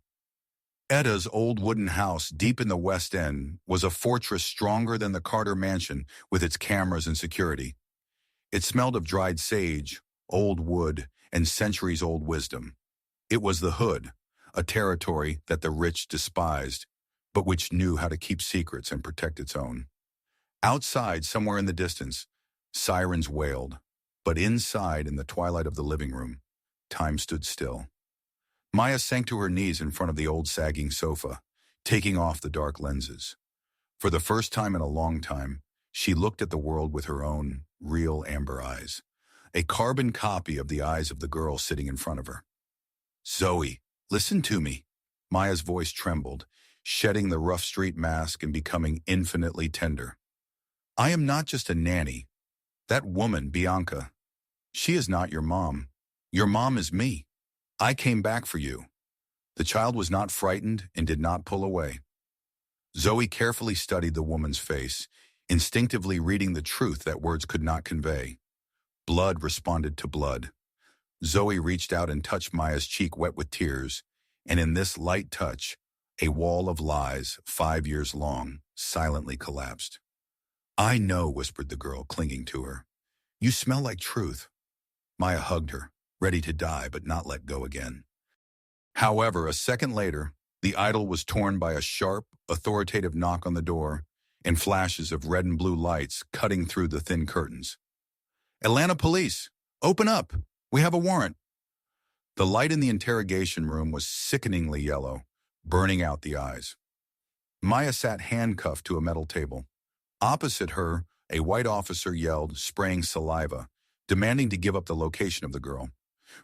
Etta's old wooden house deep in the West End was a fortress stronger than the Carter Mansion with its cameras and security. It smelled of dried sage, old wood, and centuries-old wisdom. It was the Hood, a territory that the rich despised, but which knew how to keep secrets and protect its own. Outside, somewhere in the distance, sirens wailed, but inside, in the twilight of the living room, time stood still. Maya sank to her knees in front of the old sagging sofa, taking off the dark lenses. For the first time in a long time, she looked at the world with her own, real amber eyes, a carbon copy of the eyes of the girl sitting in front of her. Zoe, listen to me. Maya's voice trembled, shedding the rough street mask and becoming infinitely tender. I am not just a nanny. That woman, Bianca, she is not your mom. Your mom is me. I came back for you. The child was not frightened and did not pull away. Zoe carefully studied the woman's face, instinctively reading the truth that words could not convey. Blood responded to blood. Zoe reached out and touched Maya's cheek wet with tears, and in this light touch, a wall of lies, 5 years long, silently collapsed. I know, whispered the girl, clinging to her. You smell like truth. Maya hugged her, ready to die but not let go again. However, a second later, the idyll was torn by a sharp, authoritative knock on the door and flashes of red and blue lights cutting through the thin curtains. Atlanta police, open up. We have a warrant. The light in the interrogation room was sickeningly yellow, burning out the eyes. Maya sat handcuffed to a metal table. Opposite her, a white officer yelled, spraying saliva, demanding to give up the location of the girl.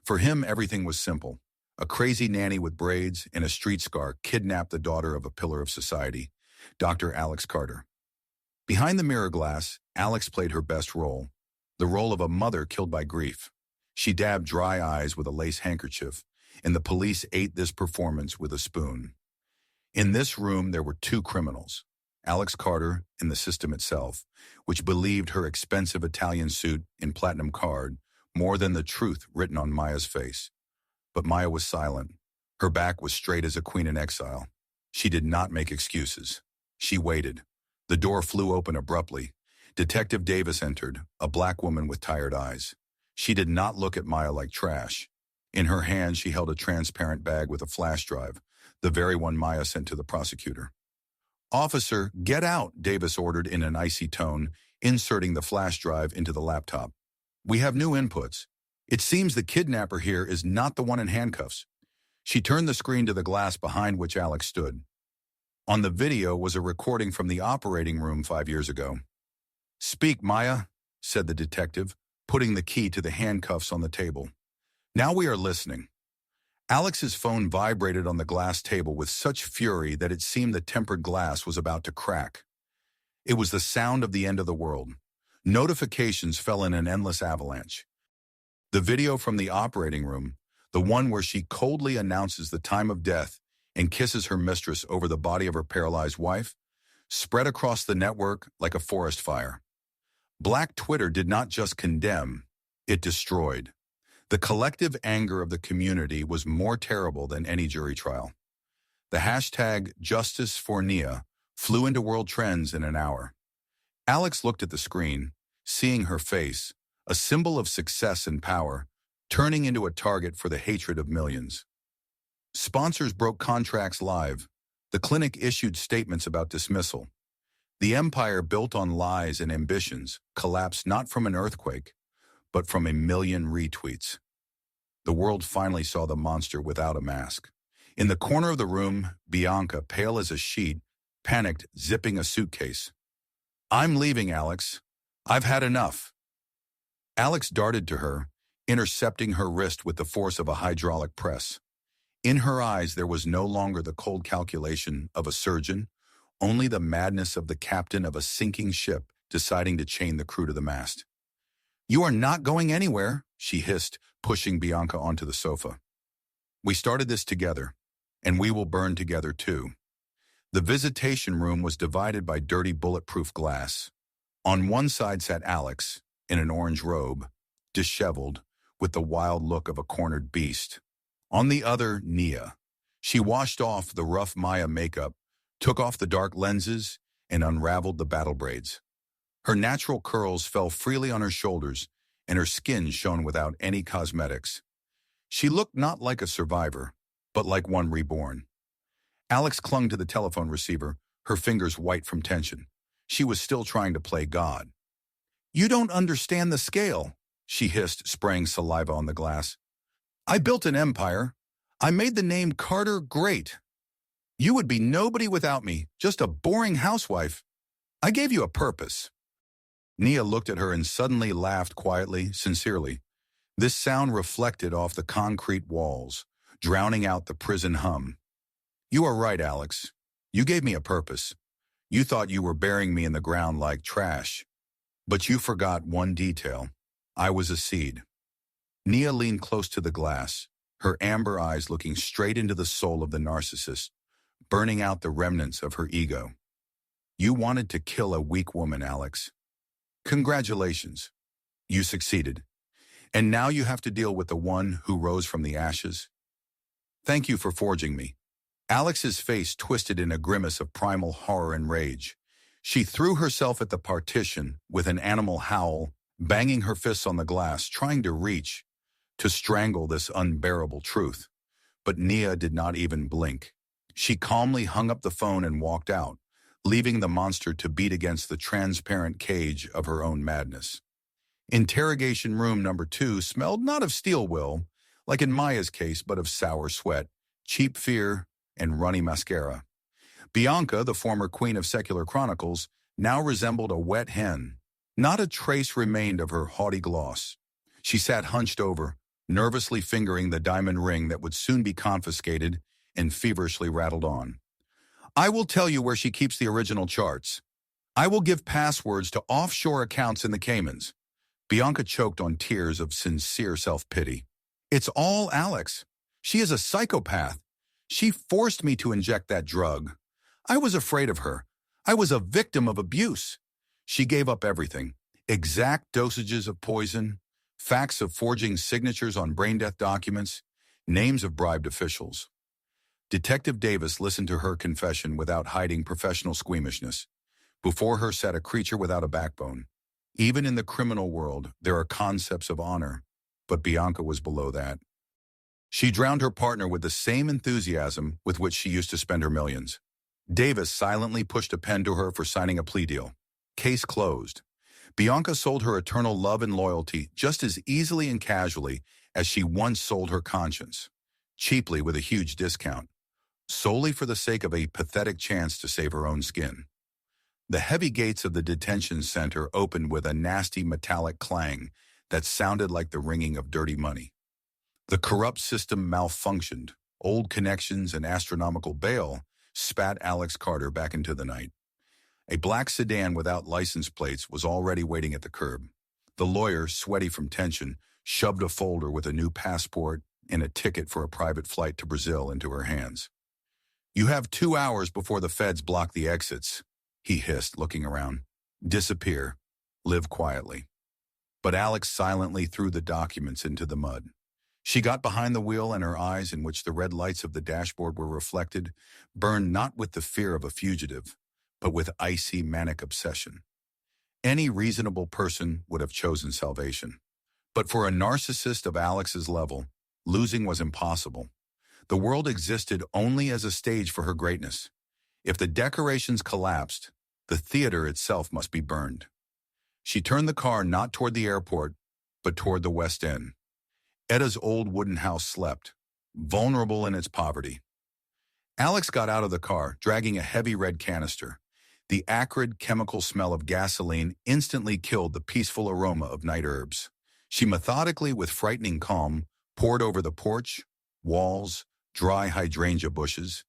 For him, everything was simple. A crazy nanny with braids and a street scar kidnapped the daughter of a pillar of society, Dr. Alex Carter. Behind the mirror glass, Alex played her best role, the role of a mother killed by grief. She dabbed dry eyes with a lace handkerchief, and the police ate this performance with a spoon. In this room, there were two criminals, Alex Carter and the system itself, which believed her expensive Italian suit and platinum card more than the truth written on Maya's face. But Maya was silent. Her back was straight as a queen in exile. She did not make excuses. She waited. The door flew open abruptly. Detective Davis entered, a black woman with tired eyes. She did not look at Maya like trash. In her hand, she held a transparent bag with a flash drive, the very one Maya sent to the prosecutor. Officer, get out, Davis ordered in an icy tone, inserting the flash drive into the laptop. We have new inputs. It seems the kidnapper here is not the one in handcuffs. She turned the screen to the glass behind which Alex stood. On the video was a recording from the operating room 5 years ago. Speak, Maya, said the detective, putting the key to the handcuffs on the table. Now we are listening. Alex's phone vibrated on the glass table with such fury that it seemed the tempered glass was about to crack. It was the sound of the end of the world. Notifications fell in an endless avalanche. The video from the operating room, the one where she coldly announces the time of death and kisses her mistress over the body of her paralyzed wife, spread across the network like a forest fire. Black Twitter did not just condemn, it destroyed. The collective anger of the community was more terrible than any jury trial. The hashtag #JusticeForNia flew into world trends in an hour. Alex looked at the screen, seeing her face, a symbol of success and power, turning into a target for the hatred of millions. Sponsors broke contracts live. The clinic issued statements about dismissal. The empire built on lies and ambitions collapsed not from an earthquake, but from a million retweets. The world finally saw the monster without a mask. In the corner of the room, Bianca, pale as a sheet, panicked, zipping a suitcase. "I'm leaving, Alex. I've had enough." Alex darted to her, intercepting her wrist with the force of a hydraulic press. In her eyes there was no longer the cold calculation of a surgeon, only the madness of the captain of a sinking ship deciding to chain the crew to the mast. "You are not going anywhere," she hissed, pushing Bianca onto the sofa. "We started this together, and we will burn together too." The visitation room was divided by dirty bulletproof glass. On one side sat Alex, in an orange robe, disheveled, with the wild look of a cornered beast. On the other, Nia. She washed off the rough Maya makeup, took off the dark lenses, and unraveled the battle braids. Her natural curls fell freely on her shoulders, and her skin shone without any cosmetics. She looked not like a survivor, but like one reborn. Alex clung to the telephone receiver, her fingers white from tension. She was still trying to play God. "You don't understand the scale," she hissed, spraying saliva on the glass. "I built an empire. I made the name Carter great. You would be nobody without me, just a boring housewife. I gave you a purpose." Nia looked at her and suddenly laughed quietly, sincerely. This sound reflected off the concrete walls, drowning out the prison hum. "You are right, Alex. You gave me a purpose. You thought you were burying me in the ground like trash. But you forgot one detail. I was a seed." Nia leaned close to the glass, her amber eyes looking straight into the soul of the narcissist, burning out the remnants of her ego. "You wanted to kill a weak woman, Alex. Congratulations. You succeeded. And now you have to deal with the one who rose from the ashes. Thank you for forging me." Alex's face twisted in a grimace of primal horror and rage. She threw herself at the partition with an animal howl, banging her fists on the glass, trying to reach, to strangle this unbearable truth. But Nia did not even blink. She calmly hung up the phone and walked out, leaving the monster to beat against the transparent cage of her own madness. Interrogation room number 2 smelled not of steel will, like in Maya's case, but of sour sweat, cheap fear, and runny mascara. Bianca, the former queen of secular chronicles, now resembled a wet hen. Not a trace remained of her haughty gloss. She sat hunched over, nervously fingering the diamond ring that would soon be confiscated, and feverishly rattled on. "I will tell you where she keeps the original charts. I will give passwords to offshore accounts in the Caymans." Bianca choked on tears of sincere self-pity. "It's all Alex. She is a psychopath. She forced me to inject that drug. I was afraid of her. I was a victim of abuse. She gave up everything. Exact dosages of poison, facts of forging signatures on brain death documents, names of bribed officials." Detective Davis listened to her confession without hiding professional squeamishness. Before her sat a creature without a backbone. Even in the criminal world, there are concepts of honor, but Bianca was below that. She drowned her partner with the same enthusiasm with which she used to spend her millions. Davis silently pushed a pen to her for signing a plea deal. Case closed. Bianca sold her eternal love and loyalty just as easily and casually as she once sold her conscience, cheaply with a huge discount, solely for the sake of a pathetic chance to save her own skin. The heavy gates of the detention center opened with a nasty metallic clang that sounded like the ringing of dirty money. The corrupt system malfunctioned. Old connections and astronomical bail spat Alex Carter back into the night. A black sedan without license plates was already waiting at the curb. The lawyer, sweaty from tension, shoved a folder with a new passport and a ticket for a private flight to Brazil into her hands. "You have 2 hours before the feds block the exits," he hissed, looking around. "Disappear. Live quietly." But Alex silently threw the documents into the mud. She got behind the wheel, and her eyes, in which the red lights of the dashboard were reflected, burned not with the fear of a fugitive, but with icy, manic obsession. Any reasonable person would have chosen salvation. But for a narcissist of Alex's level, losing was impossible. The world existed only as a stage for her greatness. If the decorations collapsed, the theater itself must be burned. She turned the car not toward the airport, but toward the West End. Etta's old wooden house slept, vulnerable in its poverty. Alex got out of the car, dragging a heavy red canister. The acrid chemical smell of gasoline instantly killed the peaceful aroma of night herbs. She methodically, with frightening calm, poured over the porch, walls, dry hydrangea bushes.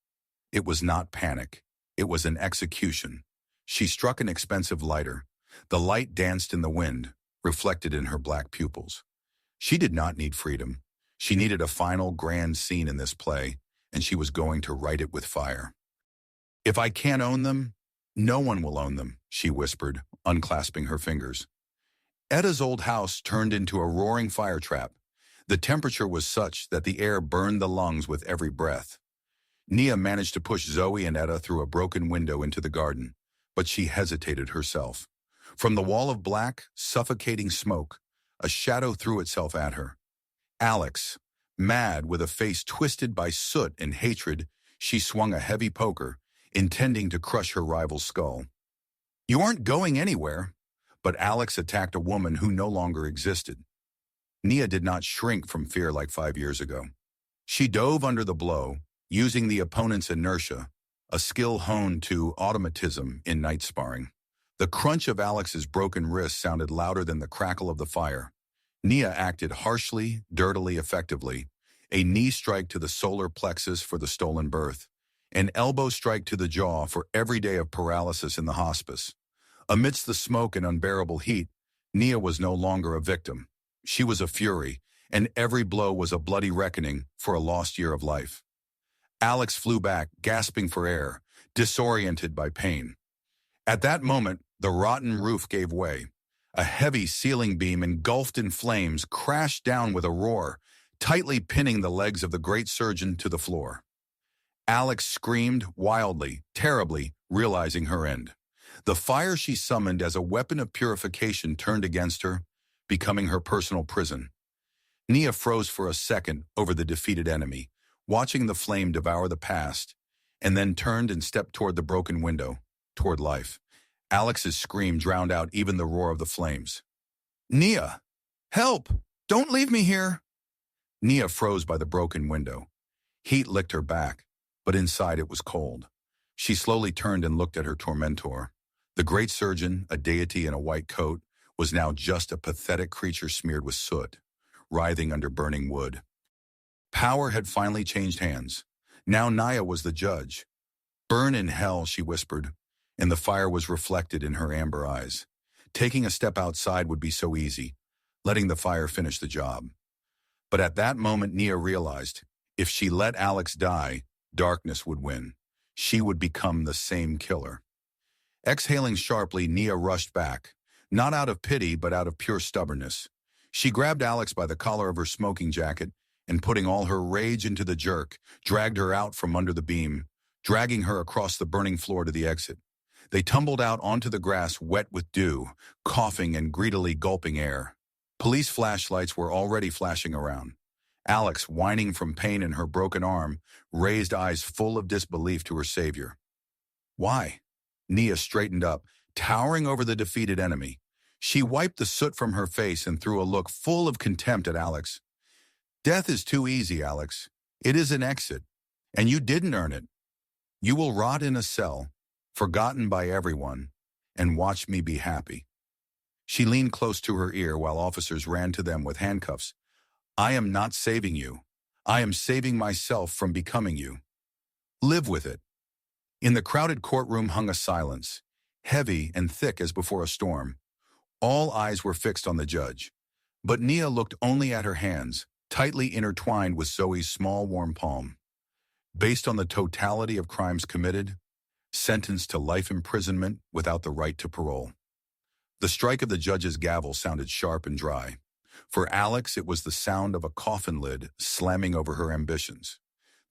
It was not panic. It was an execution. She struck an expensive lighter. The light danced in the wind, reflected in her black pupils. She did not need freedom. She needed a final grand scene in this play, and she was going to write it with fire. "If I can't own them, no one will own them," she whispered, unclasping her fingers. Etta's old house turned into a roaring fire trap. The temperature was such that the air burned the lungs with every breath. Nia managed to push Zoe and Etta through a broken window into the garden, but she hesitated herself. From the wall of black, suffocating smoke, a shadow threw itself at her. Alex, mad with a face twisted by soot and hatred, she swung a heavy poker, intending to crush her rival's skull. "You aren't going anywhere." But Alex attacked a woman who no longer existed. Nia did not shrink from fear like 5 years ago. She dove under the blow, using the opponent's inertia, a skill honed to automatism in night sparring. The crunch of Alex's broken wrist sounded louder than the crackle of the fire. Nia acted harshly, dirtily, effectively. A knee strike to the solar plexus for the stolen birth. An elbow strike to the jaw for every day of paralysis in the hospice. Amidst the smoke and unbearable heat, Nia was no longer a victim. She was a fury, and every blow was a bloody reckoning for a lost year of life. Alex flew back, gasping for air, disoriented by pain. At that moment, the rotten roof gave way. A heavy ceiling beam engulfed in flames crashed down with a roar, tightly pinning the legs of the great surgeon to the floor. Alex screamed wildly, terribly, realizing her end. The fire she summoned as a weapon of purification turned against her, becoming her personal prison. Nia froze for a second over the defeated enemy, watching the flame devour the past, and then turned and stepped toward the broken window, toward life. Alex's scream drowned out even the roar of the flames. "Nia! Help! Don't leave me here!" Nia froze by the broken window. Heat licked her back, but inside it was cold. She slowly turned and looked at her tormentor. The great surgeon, a deity in a white coat, was now just a pathetic creature smeared with soot, writhing under burning wood. Power had finally changed hands. Now Nia was the judge. "Burn in hell," she whispered, and the fire was reflected in her amber eyes. Taking a step outside would be so easy, letting the fire finish the job. But at that moment, Nia realized, if she let Alex die, darkness would win. She would become the same killer. Exhaling sharply, Nia rushed back, not out of pity but out of pure stubbornness. She grabbed Alex by the collar of her smoking jacket and, putting all her rage into the jerk, dragged her out from under the beam, dragging her across the burning floor to the exit. They tumbled out onto the grass wet with dew, coughing and greedily gulping air. Police flashlights were already flashing around. Alex, whining from pain in her broken arm, raised eyes full of disbelief to her savior. "Why?" Nia straightened up, towering over the defeated enemy. She wiped the soot from her face and threw a look full of contempt at Alex. "Death is too easy, Alex. It is an exit, and you didn't earn it. You will rot in a cell, forgotten by everyone, and watch me be happy." She leaned close to her ear while officers ran to them with handcuffs. "I am not saving you. I am saving myself from becoming you. Live with it." In the crowded courtroom hung a silence, heavy and thick as before a storm. All eyes were fixed on the judge. But Nia looked only at her hands, tightly intertwined with Zoe's small, warm palm. Based on the totality of crimes committed, sentenced to life imprisonment without the right to parole. The strike of the judge's gavel sounded sharp and dry. For Alex, it was the sound of a coffin lid slamming over her ambitions.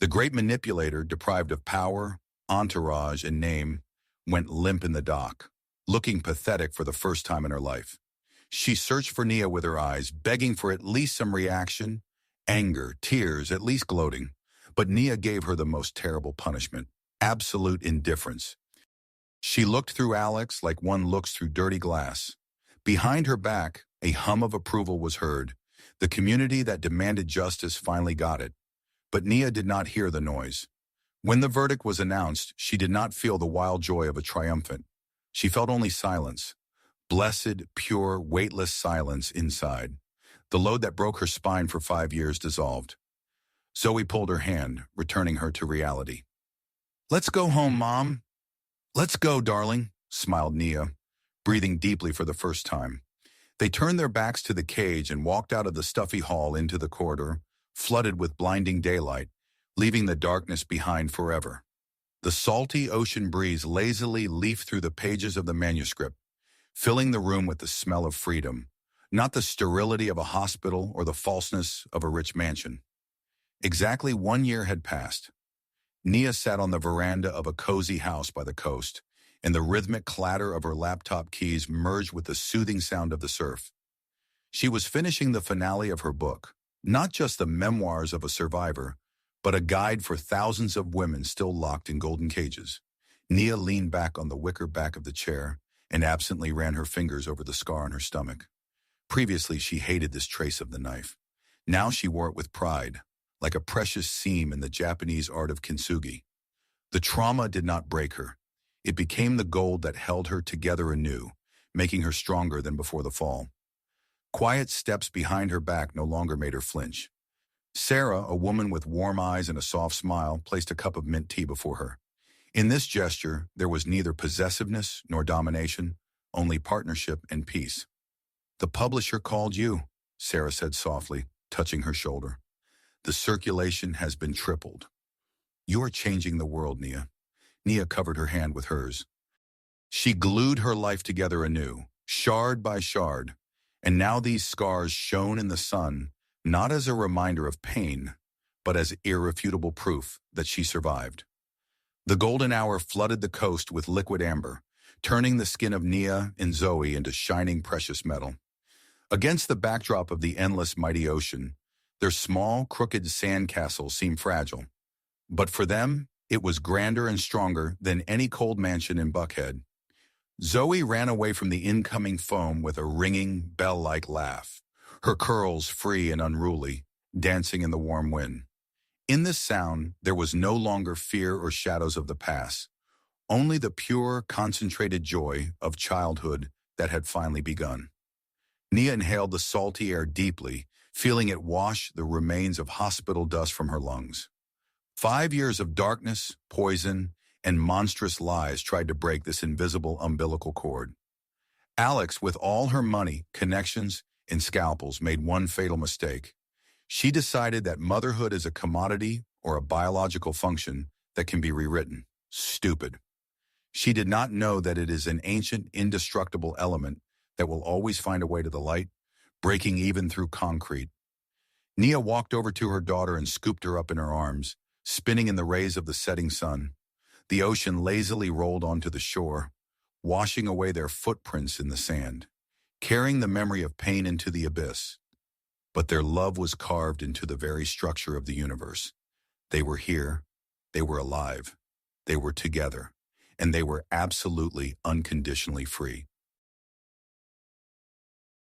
The great manipulator, deprived of power, entourage, and name, went limp in the dock, looking pathetic for the first time in her life. She searched for Nia with her eyes, begging for at least some reaction, anger, tears, at least gloating. But Nia gave her the most terrible punishment, absolute indifference. She looked through Alex like one looks through dirty glass. Behind her back, a hum of approval was heard. The community that demanded justice finally got it. But Nia did not hear the noise. When the verdict was announced, she did not feel the wild joy of a triumphant. She felt only silence. Blessed, pure, weightless silence inside. The load that broke her spine for 5 years dissolved. Zoe pulled her hand, returning her to reality. "Let's go home, Mom." "Let's go, darling," smiled Nia, breathing deeply for the first time. They turned their backs to the cage and walked out of the stuffy hall into the corridor, flooded with blinding daylight, leaving the darkness behind forever. The salty ocean breeze lazily leafed through the pages of the manuscript, filling the room with the smell of freedom, not the sterility of a hospital or the falseness of a rich mansion. Exactly 1 year had passed. Nia sat on the veranda of a cozy house by the coast, and the rhythmic clatter of her laptop keys merged with the soothing sound of the surf. She was finishing the finale of her book, not just the memoirs of a survivor, but a guide for thousands of women still locked in golden cages. Nia leaned back on the wicker back of the chair and absently ran her fingers over the scar on her stomach. Previously, she hated this trace of the knife. Now she wore it with pride, like a precious seam in the Japanese art of kintsugi. The trauma did not break her. It became the gold that held her together anew, making her stronger than before the fall. Quiet steps behind her back no longer made her flinch. Sarah, a woman with warm eyes and a soft smile, placed a cup of mint tea before her. In this gesture, there was neither possessiveness nor domination, only partnership and peace. "The publisher called you," Sarah said softly, touching her shoulder. "The circulation has been tripled. You are changing the world, Nia." Nia covered her hand with hers. She glued her life together anew, shard by shard, and now these scars shone in the sun, not as a reminder of pain, but as irrefutable proof that she survived. The golden hour flooded the coast with liquid amber, turning the skin of Nia and Zoe into shining precious metal. Against the backdrop of the endless mighty ocean, their small, crooked sandcastle seemed fragile. But for them, it was grander and stronger than any cold mansion in Buckhead. Zoe ran away from the incoming foam with a ringing, bell-like laugh, her curls free and unruly, dancing in the warm wind. In this sound, there was no longer fear or shadows of the past, only the pure, concentrated joy of childhood that had finally begun. Nia inhaled the salty air deeply, feeling it wash the remains of hospital dust from her lungs. 5 years of darkness, poison, and monstrous lies tried to break this invisible umbilical cord. Alex, with all her money, connections, and scalpels, made one fatal mistake. She decided that motherhood is a commodity or a biological function that can be rewritten. Stupid. She did not know that it is an ancient, indestructible element that will always find a way to the light, breaking even through concrete. Nia walked over to her daughter and scooped her up in her arms, spinning in the rays of the setting sun. The ocean lazily rolled onto the shore, washing away their footprints in the sand, carrying the memory of pain into the abyss. But their love was carved into the very structure of the universe. They were here, they were alive, they were together, and they were absolutely unconditionally free.